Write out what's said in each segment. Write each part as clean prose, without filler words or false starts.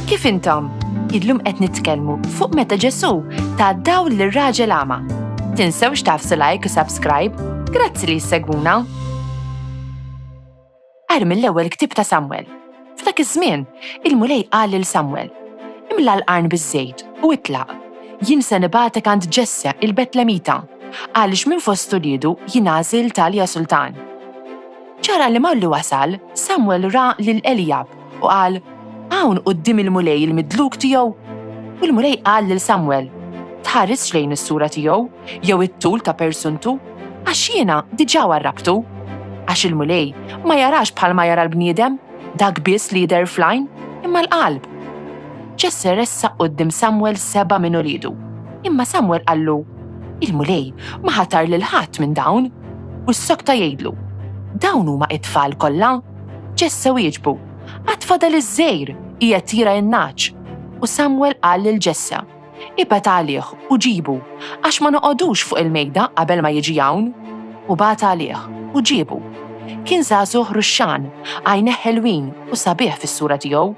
Kif intom? Illum qed nitkellmu fuq meta Ġesu ta' dawl lir-raġel ama. Tinsewx tafsu like u subscribe, grazzi li jissegwuna. Ar mill-ewwel ktib ta' Samwel. F'dak iż-żmien, il-mulej qal lil Samwel: imla l-qarn biż-żejt u itlaq. Jien se nibatek għand Ġesse il-Betlemita, għaliex minn fost uliedu jingħażel talja sultan. ċara li mallu wasal, Samwel ra lil Elijab u qal: hawn quddiem il-mulej il-midluk tiegħu. U l-mulej qal lil Samwel: tħares lejn is-sura tiegħu jew it-tul ta' persuntu, għax jiena diġà warrabtu. Għax il-mulej ma jarax bħal ma jara l-bniedem, dak biss li jidher fl-għajn, imma l-qalb. Ġesse ressaq quddiem Samwel 7 minn uliedu, imma Samwel qallu: il-mulej ma ħatar lil ħadd minn dawn. U s-sokta jgħidlu: dawn huma it-tfal kollha. Ġesse wieġbu: għad fadal iż-żgħir qiegħed tira n-naċ. U Samwel qal lil Ġesse: ibgħat għalih u ġibu, għax ma noqogħdux fuq il-mejda qabel ma jiġi hawn. U bagħat għalih u ġiebu. Kien żagħżugħ ruxxan, għajneh ħelwin u sabiħ fis-sura tiegħu.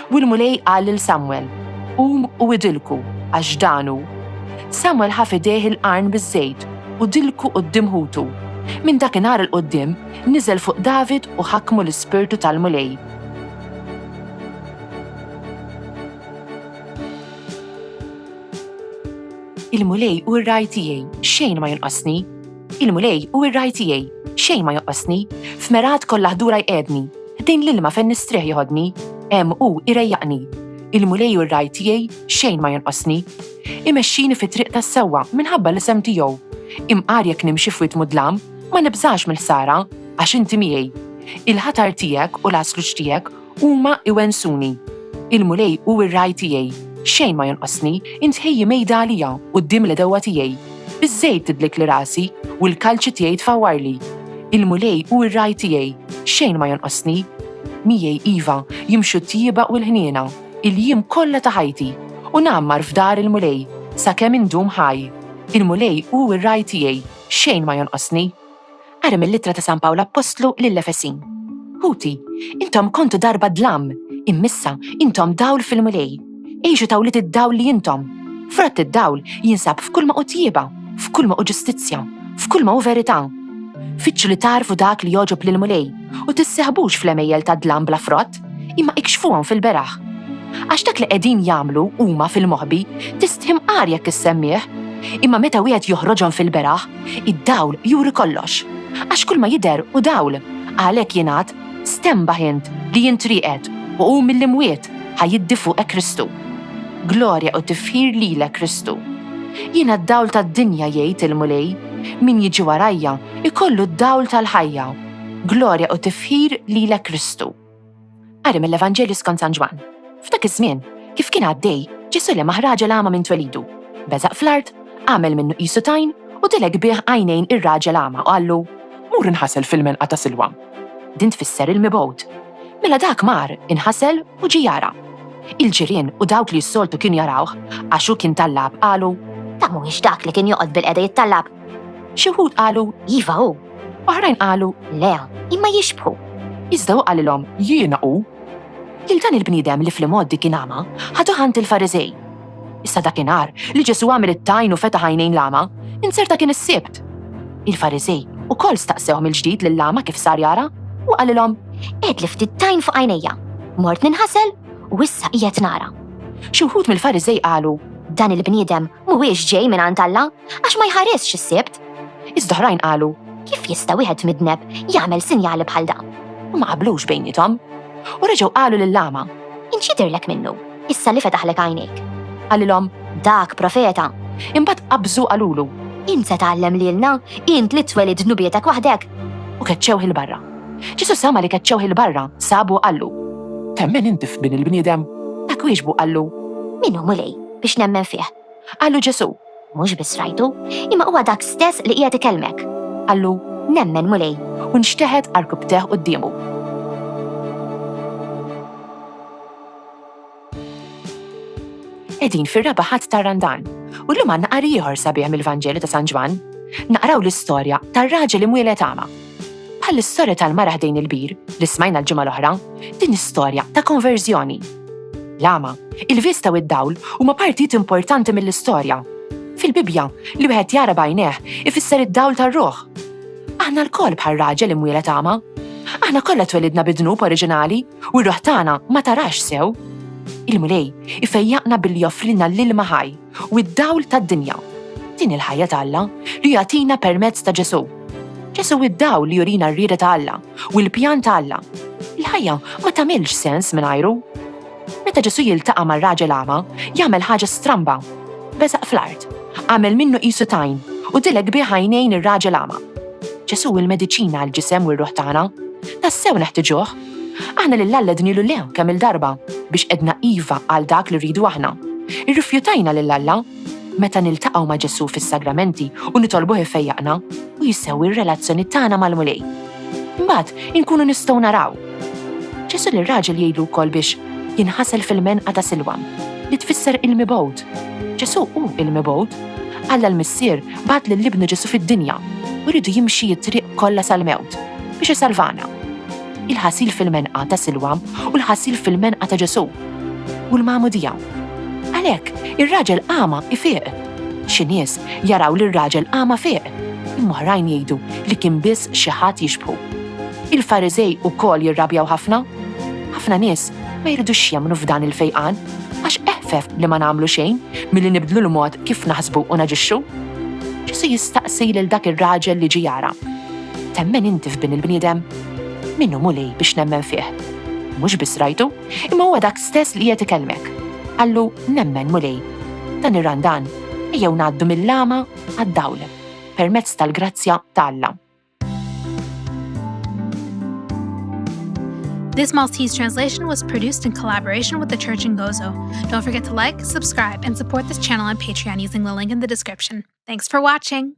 U l-mulej qal lil Samwel: qum u idilku għax danu. Samwel ħaf idejh il-qarn biż-żejt u dilku quddiem ħutu. Minn dakinhar il-qudiem niżel fuq David u ħakkmu l-ispirtu tal-mulej. Il-mulej u r-raj tiegħi xejn ma jonqosni. Il-mulej u r-raj tiegħi xejn ma jonqosni. F'merat kollha ħdura jqedni, ħdejn l-ilma fejn nistrieħ joħodni, hemm hu irejjaqni. Il-mulej u r-raj tiegħi xejn ma jonqosni. Imexxini fit-triq tas-sewwa minħabba l-isem tiegħu. Imqar jekk nimxi f'wied mudlam, ma nibżax mill-ħsara għax inti miegħi. Il-ħatar tiegħek u l-asluġ tiegħek huma iwensuni. Il-mulej u r-raj tiegħi xejn ma jonqosni, intħejji mejda għalija quddiem l-edewwa tiegħi. Biż-żejt tidlik li rasi u l-kalċi tiegħi tfawwarli. Il-mulej u r-raj tiegħi xejn ma jonqosni. Miegħi iva jimxu t-tjieba u l-ħniena il-jiem kollha ta' ħajti u nammar f'dar il-mulej sakemm indum ħaj. Il-mulej u r-raj tiegħi xejn ma jonqosni. Ara mill-littra ta' San Pawl Apostlu lill-Efesin. Ħuti, intom kontu darba dlam, immissa intom dawl fil-mulej. Ejxu tawlit id-dawl li jintom. Frott id-dawl jinsab f'kull ma' u tjieba, f'kull ma' u ġustizzja, f'kull ma' u verità. Fitxu li tarfu dak li joġob lil-mulej u tisseħbux fl-emejjel ta' dlam bla frott, imma ikxfuhom fil-beraħ. Għax dak li qegħdin jagħmlu huma fil-moħbi tistħim qar jekk issemmih, imma meta wieħed joħroġhom fil-beraħ, id-dawl juri kollox. Għax kull ma jidher u dawl, għalhekk jingħad stemba int li jintriqed u hu mill-imwiet ħajiddi fuqek Kristu. Glorja u tifħir lilek Kristu. Jiena d-dawl tad-dinja jgħid il-mulej, min jiġi warajja ikollu d-dawl tal-ħajja. Glorja u tifħir lilek Kristu. Qari mill-Evanġelju skont San Ġwan. F'dak iż-żmien, kif kien għaddej, Ġesu lema raġel ama minn twelidu. Beżaq fl-art, għamel minnu qisu tajn u dilek bih għajnejn ir-raġel ama u qallu: mur inħasel fil-menqa ta' Silwa. Din tfisser il-mibgħut. Mela dak mar inħasel u ġi jara. Il-ġirien u dawk li s-soltu kien jarawh għaxu kien tallab qalu: ta' mhuwiex dak li kien joqgħod bil-qeda jittallab. Xi wħud qalu: iva hu. Oħrajn qalu: le, imma jixbħu. Iżda hu qalilhom: jiena hu. Lil dan il-bniedem li fl-imoddi kien ama ħadu ħant il-Fariżej. Issa dakinhar li Ġesu għamel it-tajn u fetaħ għajnejn l-ama, inserta kien is-sibt. Il-Fariżej ukoll staqsewhom il-ġdid lill-ama kif sar jara u qalilhom: qed li ftit tajn fuq għajnejja, mort ninħasel u issa qiegħed nara. Xi wħud mill-Fariżej qalu: dan il-bniedem mhuwiex ġej minn għand Alla għax ma jħaresx is-sibt. Iżda oħrajn qalu: kif jista' wieħed midneb jagħmel sinjali bħal dan? U ma qablux bejniethom. U reġgħu qalu lill-ama: inxidherlek minnu, issa li fetaħlek għajnejk. Qalilhom: dak profeta. Imbagħad qabżu qalulu: int se tgħallem lilna, int li twelid nubietek waħdek. U keċċew il-barra. Ġesu sama li keċċew il-barra, sabu qallu: temmen inti f'bin il-bniedem? Dak wieġbu qallu: min hu mulej biex nemmen fih. Qallu Ġesu: mhux biss rajtu, imma huwa dak stess li qiegħed ikelmek. Qallu: nemmen mulej u nxteħed arkubteħ quddiemu. Qegħdin fir-raba' ħadd tar-Randan u llum għandna qari ieħor sabiħ mill-Vanġelju ta' San Ġwan. Naqraw l-istorja tar-raġel imwielet ama. Bħall-istorja tal-mara ħdejn il-bir li smajna l-ġimgħa l-oħra, din istorja ta' konverżjoni. L-għama, il-vista u d-dawl huma partit importanti mill-istorja. Fil-Bibja li wieħed jara b'għajnejh ifisser id-dawl tar-ruħ. Aħna l-koll bħal raġel imwieled għama. Aħna kollha twelidna bid-dnub oriġinali u r-ruħ tagħna ma tarax sew. Il-mulej ifejjaqna billi joffrilna l-ilma ħaj u d-dawl tad-dinja. Din il-ħajja ta' Alla li jagħtina permezz ta' Ġesu. Ġesu id-dawl li jurina r-rieda ta' Alla u l-pjan ta' Alla. Il-ħajja ma tagħmilx sens mingħajru. Meta Ġesu jiltaqa' mar-raġel għama, jagħmel ħaġa stramba. Beżaq fl-art, għamel minnu qisu tajn u dilek bih għajnejn ir-raġel għama. Ġesu il-mediċina għall-ġisem u r-ruħ tagħna, tassew neħtieġuh. Aħna lil Alla dnielu lew kemm il-darba biex edna iva għal dak li rridu aħna. Irrifjutajna lil Alla meta niltaqgħu ma' Ġesu fis-sagramenti u nitolbuh ifejjaqna u jissewwi r-relazzjoni tagħna mal-mulej. Imbagħad inkunu nistgħu naraw. Ġesu lir-raġel jgħidu wkoll biex jinħasel fil-menqa ta' Silwam li tfisser il-mibgħud. Ġesu hu il-mibgħud. Alla l-missier bagħat lill-ibnu Ġesu fid-dinja u rridu jimxi t-triq kollha sal-mewt biex isalvana. Il-ħasil fil-menqa ta' Silwam u l-ħasil fil-menqa ta' Ġesu u l-magħmudija. Għalhekk ir-raġel għama ifieq. Xi nies jaraw li r-raġel għama fieq, imma oħrajn jgħidu li kien biss xi ħadd jixbħu. Il-Fariżej ukoll jirrabjaw ħafna. Ħafna nies ma jridux jemmnu f'dan il-fejqan għax eħfef li ma nagħmlu xejn milli nibdlu l-mod kif naħsbu u naġixxu. Ġesu jistaqsi lil dak ir-raġel li ġie jara. Temmen inti f'bin il-bniedem? Minnu mulej biex nemmen fih. Mhux biss rajtu, imma huwa dak stess li qed ikellmek. Allu nemmen mulej. Dan ir-randan ejjew ngħaddu mill-lama għad-dawl permezz tal-grazzja ta' Alla. This Maltese translation was produced in collaboration with the Church in Gozo. Don't forget to like, subscribe, and support this channel on Patreon using the link in the description. Thanks for watching!